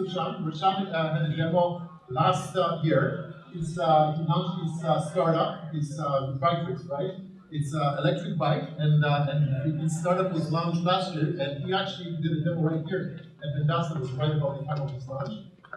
Roshan. Roshan had a demo last year. He launched his startup, his Biktrix, right? It's an electric bike, and his startup was launched last year, and he actually did a demo right here at Vendasta. Was right about the time of his launch.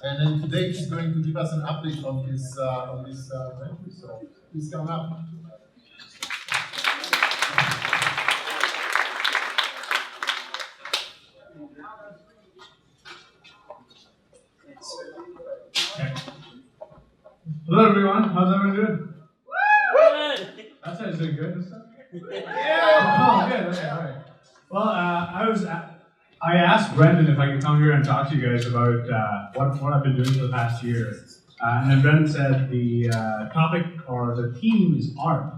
And then today he's going to give us an update on his venture. So please come up. Hello everyone, how's everyone doing? That sounds doing good. Yeah. Oh, good. Okay, all right. Well, I asked Brendan if I could come here and talk to you guys about what I've been doing for the past year, and then Brendan said the topic or the theme is art,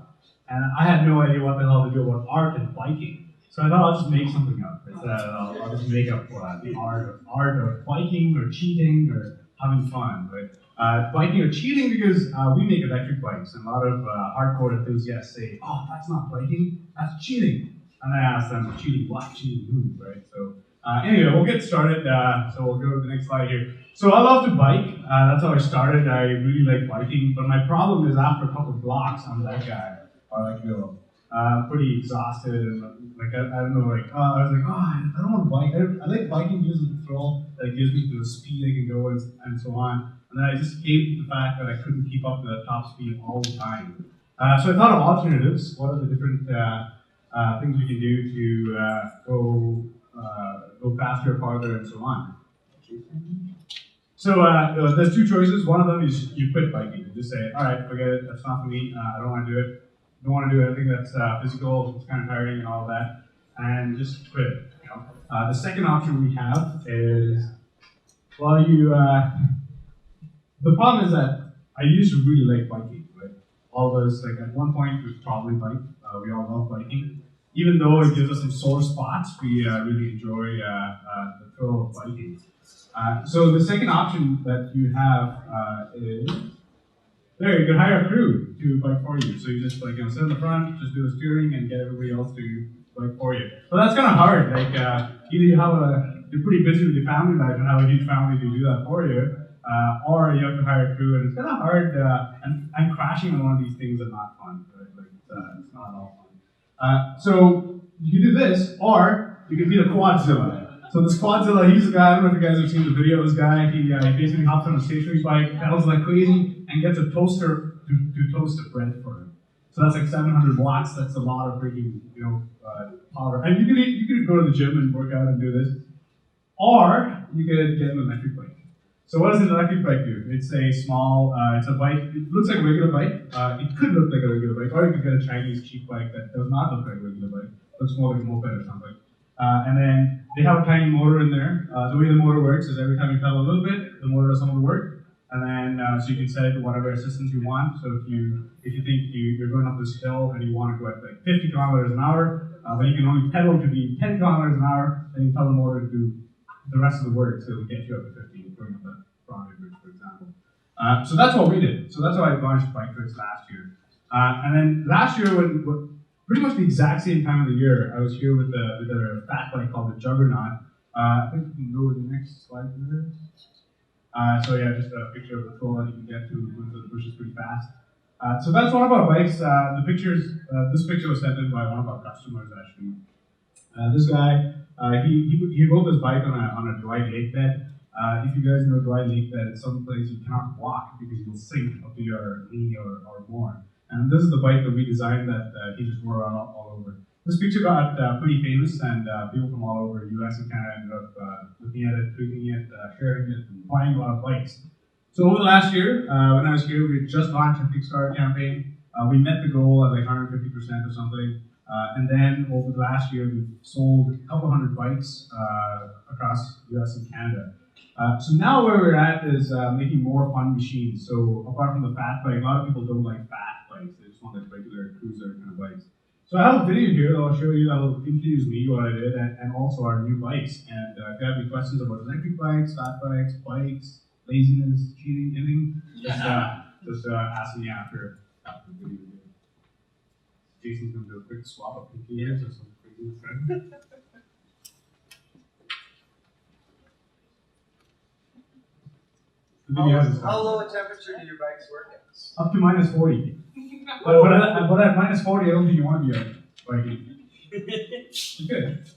and I had no idea what the hell to do about art and biking. So I thought I'll just make something up. I'll just make up the art of biking or cheating or having fun, right? Biking or cheating because we make electric bikes, and a lot of hardcore enthusiasts say, "Oh, that's not biking, that's cheating." And I asked them, "Cheating what? Cheating who?" Right? So anyway, we'll get started. So we'll go to the next slide here. So I love to bike. That's how I started. I really like biking, but my problem is after a couple of blocks, I'm that guy, or like girl. Pretty exhausted, and like I don't know, like I was like, I don't want to bike. I like biking because of the thrill that it gives me, to the speed I can go and so on. And then I just hated the fact that I couldn't keep up to that top speed all the time. So I thought of alternatives. What are the different things we can do to go faster, farther, and so on? So there's two choices. One of them is you quit biking. You just say, all right, forget it. That's not for me. I don't want to do it. Don't want to do anything that's physical. It's kind of tiring and all that, and just quit it. You know? The second option we have is, well, the problem is that I used to really like biking, right? All of us, like at one point, we probably bike. We all love biking. Even though it gives us some sore spots, we really enjoy the thrill of biking. So the second option that you have is, there, you can hire a crew to bike for you. So you just sit in the front, just do the steering, and get everybody else to bike for you. But that's kind of hard. Like either you're pretty busy with your family life and have a huge family to do that for you, or you have to hire a crew, and it's kind of hard. And crashing on one of these things is not fun. Right? Like it's not at all fun. So you can do this, or you can be a quadzilla. So this quadzilla, he's a guy. I don't know if you guys have seen the video of this guy. He basically hops on a stationary bike, pedals like crazy, and gets a toaster to toast the bread for him. So that's like 700 watts. That's a lot of freaking power. And you could go to the gym and work out and do this, or you could get an electric bike. So what does an electric bike do? It's a small, it's a bike. It looks like a regular bike. It could look like a regular bike, or you could get a Chinese cheap bike that does not look like a regular bike. Looks more like a moped or something. And then they have a tiny motor in there. The way the motor works is every time you pedal a little bit, the motor does some of the work. And then so you can set it to whatever assistance you want. So if you think you're going up this hill and you want to go at like 50 kilometers an hour, but you can only pedal to be 10 kilometers an hour, then you tell the motor to do the rest of the work, so it'll get you up to 50, going up that Broadway Bridge, for example. So that's what we did. So that's how I launched Biktrix last year. And then last year, when pretty much the exact same time of the year, I was here with a fat bike called the Juggernaut. I think you can go to the next slide there. So yeah, just a picture of the tool that you can get to into the bushes pretty fast. So that's one of our bikes. This picture was sent in by one of our customers actually. This guy, he rode this bike on a dry lake bed. If you guys know dry lake bed, it's some place you cannot walk because you'll sink up to your knee or more. And this is the bike that we designed that he just wore around all over. This picture got pretty famous, and people from all over the US and Canada ended up looking at it, tweeting it, sharing it, and buying a lot of bikes. So over the last year, when I was here, we just launched a Kickstarter campaign. We met the goal at like 150% or something. And then over the last year, we've sold a couple hundred bikes across the US and Canada. So now where we're at is making more fun machines. So apart from the fat bike, a lot of people don't like fat bikes. They just want like regular cruiser kind of bikes. So I have a video here that I'll show you that will introduce me, what I did, and also our new bikes. And if you have any questions about electric bikes, fat bikes, laziness, cheating, anything, just ask me after the video. Jason's going to do a quick swap of pinky ears or some crazy thing. How low a temperature do your bikes work at? Up to minus 40. But at minus 40, I don't think you want to be on biking. Good.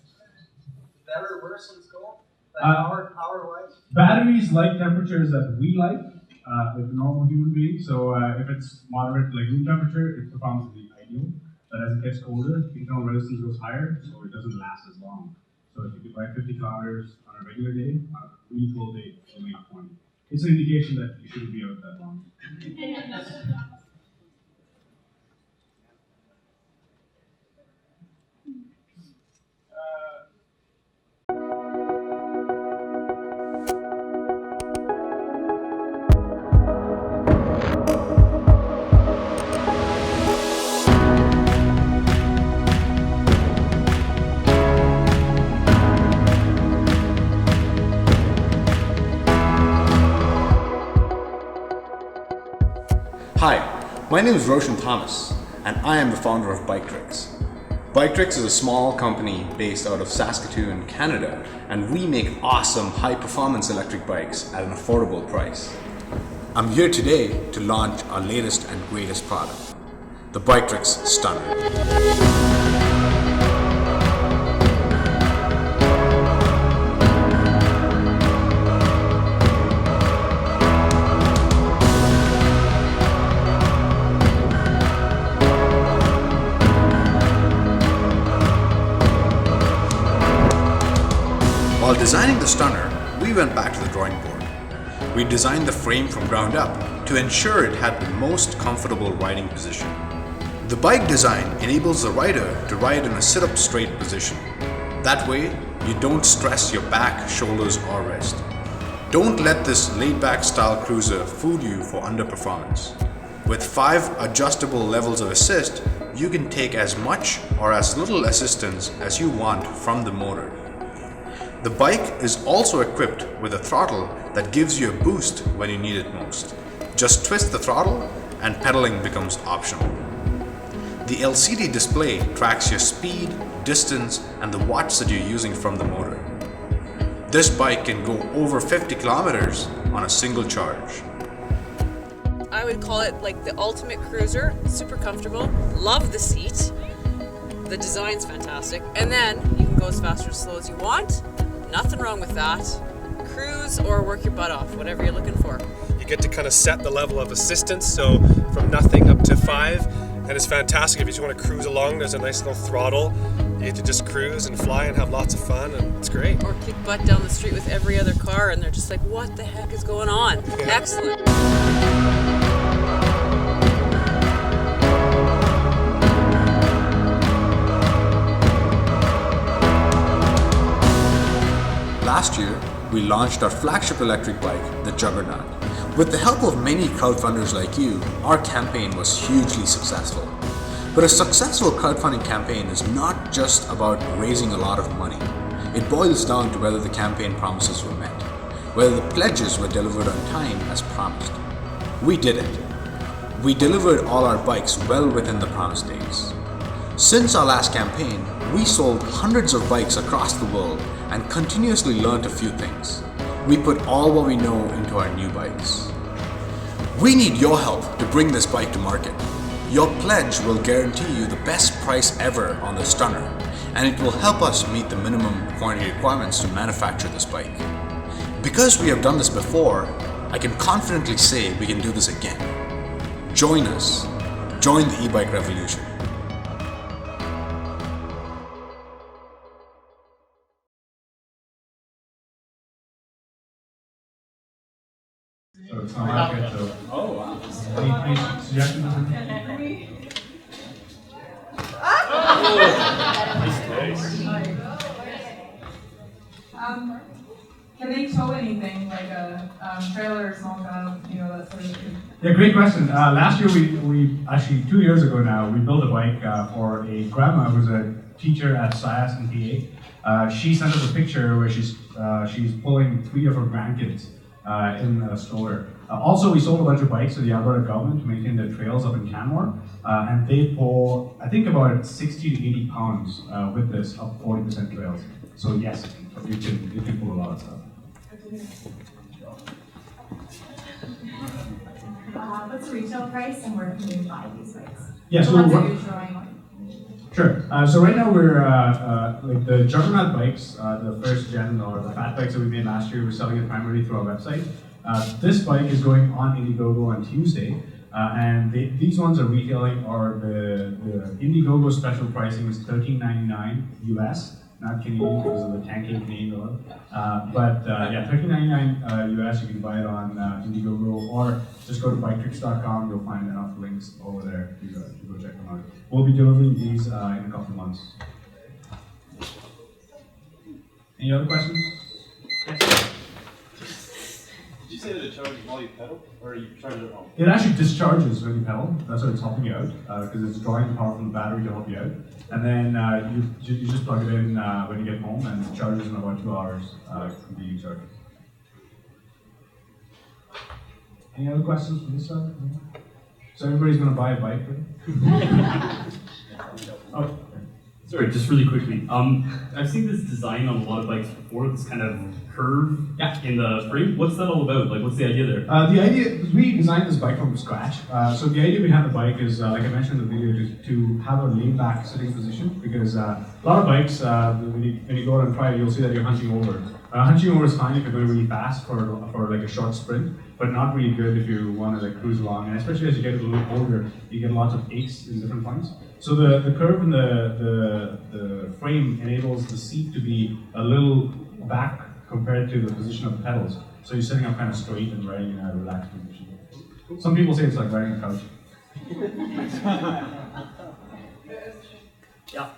Better or worse in school? Power-wise? Batteries like temperatures that we like a normal human being. So if it's moderate, like room temperature, it performs to be ideal. But as it gets colder, internal resistance goes higher, so it doesn't last as long. So if you could ride 50 kilometers on a regular day, on a really cold day, you'll make 20. It's an indication that you shouldn't be out that long. Hi, my name is Roshan Thomas, and I am the founder of Biktrix. Biktrix is a small company based out of Saskatoon, Canada, and we make awesome high-performance electric bikes at an affordable price. I'm here today to launch our latest and greatest product, the Biktrix Stunner. While designing the Stunner, we went back to the drawing board. We designed the frame from ground up to ensure it had the most comfortable riding position. The bike design enables the rider to ride in a sit-up straight position. That way, you don't stress your back, shoulders, or wrist. Don't let this laid-back style cruiser fool you for underperformance. With 5 adjustable levels of assist, you can take as much or as little assistance as you want from the motor. The bike is also equipped with a throttle that gives you a boost when you need it most. Just twist the throttle and pedaling becomes optional. The LCD display tracks your speed, distance, and the watts that you're using from the motor. This bike can go over 50 kilometers on a single charge. I would call it like the ultimate cruiser, super comfortable, love the seat, the design's fantastic, and then you can go as fast or as slow as you want. Nothing wrong with that. Cruise or work your butt off, whatever you're looking for. You get to kind of set the level of assistance, so from nothing up to 5, and it's fantastic if you just want to cruise along. There's a nice little throttle. You get to just cruise and fly and have lots of fun, and it's great. Or kick butt down the street with every other car, and they're just like, what the heck is going on? Yeah. Excellent. Last year, we launched our flagship electric bike, the Juggernaut. With the help of many crowdfunders like you, our campaign was hugely successful. But a successful crowdfunding campaign is not just about raising a lot of money. It boils down to whether the campaign promises were met, whether the pledges were delivered on time as promised. We did it. We delivered all our bikes well within the promised dates. Since our last campaign, we sold hundreds of bikes across the world and continuously learned a few things. We put all what we know into our new bikes. We need your help to bring this bike to market. Your pledge will guarantee you the best price ever on the Stunner, and it will help us meet the minimum quantity requirements to manufacture this bike. Because we have done this before, I can confidently say we can do this again. Join us. Join the e-bike revolution. So it's not market, so. Oh, wow. Any suggestions? Can they tow anything, like a trailer or small child, that sort of thing? Yeah, great question. Last year, we actually 2 years ago now, we built a bike for a grandma who's a teacher at SIAS in PA. She sent us a picture where she's pulling 3 of her grandkids in a stroller. Also, we sold a bunch of bikes to the Alberta government to maintain the trails up in Canmore, and they pull, I think, about 60 to 80 pounds with this up 40% trails. So yes, you can pull a lot of stuff. what's the retail price and where can we buy these bikes? Yeah, The so ones that what- you're showing on. Sure. So right now we're like the Juggernaut bikes, the first gen or the fat bikes that we made last year. We're selling it primarily through our website. This bike is going on Indiegogo on Tuesday, and these ones are retailing, or the Indiegogo special pricing is $13.99 US, not Canadian because of the 10K Canadian dollar. Yeah, $13.99 US. You can buy it on Indiegogo, or just go to Biktrix.com. You'll find enough links over there to go check them out. We'll be delivering these in a couple of months. Any other questions? Did you say that it charges while you pedal, or you charge it at home? It actually discharges when you pedal. That's what it's helping you out, because it's drawing the power from the battery to help you out. And then you just plug it in when you get home, and it charges in about 2 hours completely charged. Any other questions from this side? So everybody's going to buy a bike, right? Oh. Sorry, just really quickly. I've seen this design on a lot of bikes before, this kind of curve in the frame. What's that all about? Like, what's the idea there? The idea, we designed this bike from scratch. So the idea behind the bike is, like I mentioned in the video, to have a laid back sitting position, because a lot of bikes, when you go out and try it, you'll see that you're hunching over. Hunching over is fine if you're going really fast for like a short sprint, but not really good if you want to like cruise along. And especially as you get a little older, you get lots of aches in different points. So the curve in the frame enables the seat to be a little back compared to the position of the pedals. So you're sitting up kind of straight and riding in a relaxed position. Some people say it's like riding a couch. Yeah.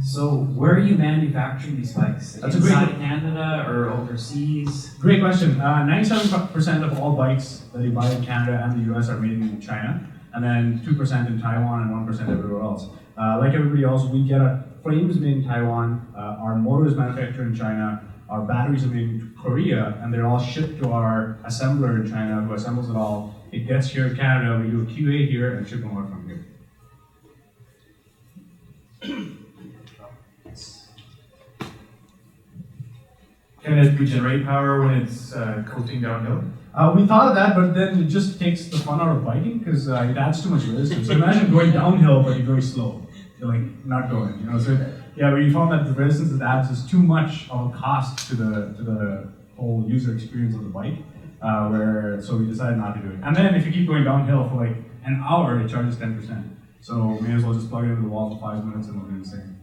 So where are you manufacturing these bikes? That's a great Inside Canada or overseas? Great question. 97% of all bikes that you buy in Canada and the US are made in China, and then 2% in Taiwan and 1% everywhere else. Like everybody else, we get our frames made in Taiwan, our motors manufactured in China, our batteries are made in Korea, and they're all shipped to our assembler in China who assembles it all. It gets here in Canada, we do a QA here, and ship them out from here. Can it regenerate power when it's coasting downhill? We thought of that, but then it just takes the fun out of biking because it adds too much resistance. So imagine going downhill, but you're very slow. You're like not going, you know. So yeah, we found that the resistance it adds is too much of a cost to the whole user experience of the bike. So we decided not to do it. And then if you keep going downhill for like an hour, it charges 10%. So may as well just plug it into the wall for 5 minutes and it'll do the same.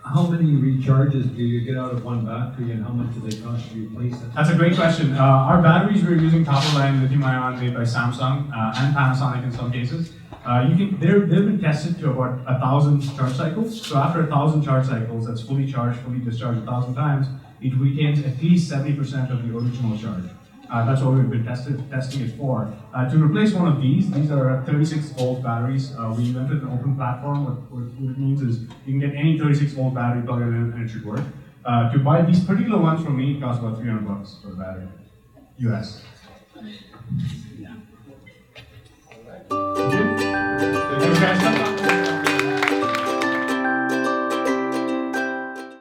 How many recharges do you get out of one battery, and how much do they cost to replace it? That's a great question. Our batteries, we're using top-of-the-line lithium-ion made by Samsung and Panasonic in some cases. They've been tested to about 1,000 charge cycles. So after 1,000 charge cycles, that's fully charged, fully discharged 1,000 times, it retains at least 70% of the original charge. That's what we've been testing it for. To replace one of these are 36-volt batteries. We invented an open platform. What it means is you can get any 36-volt battery, plug it in, and it should work. To buy these particular ones from me, it costs about $300 for the battery, US. Yeah. Okay. Thank you guys.